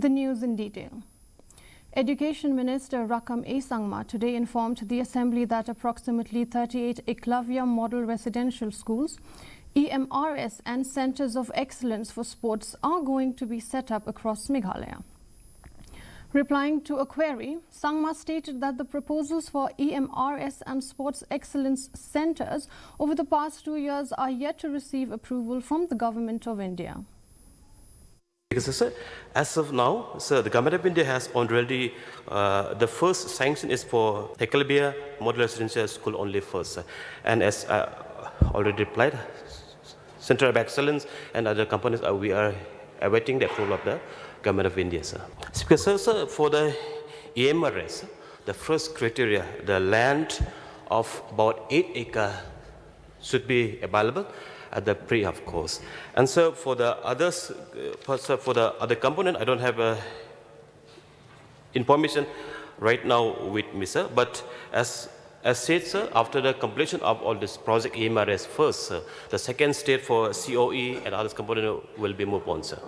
The news in detail. Education Minister Rakam A. Sangma today informed the Assembly that approximately 38 Eklavya Model Residential Schools, EMRS and Centres of Excellence for Sports are going to be set up across Meghalaya. Replying to a query, Sangma stated that the proposals for EMRS and Sports Excellence Centres over the past 2 years are yet to receive approval from the Government of India. Because, sir, as of now, sir, the Government of India has already, the first sanction is for Eklavya Model Residential School only first. Sir. And as already replied, Center of Excellence and other companies, we are awaiting the approval of the Government of India. Sir. Because, sir, for the EMRS, the first criteria, the land of about 8 acres should be available at the pre, of course. And so for the others, for the other component, I don't have information right now with me, sir. But as said, sir, after the completion of all this project EMRS first, sir, the second stage for COE and others component will be moved on, sir.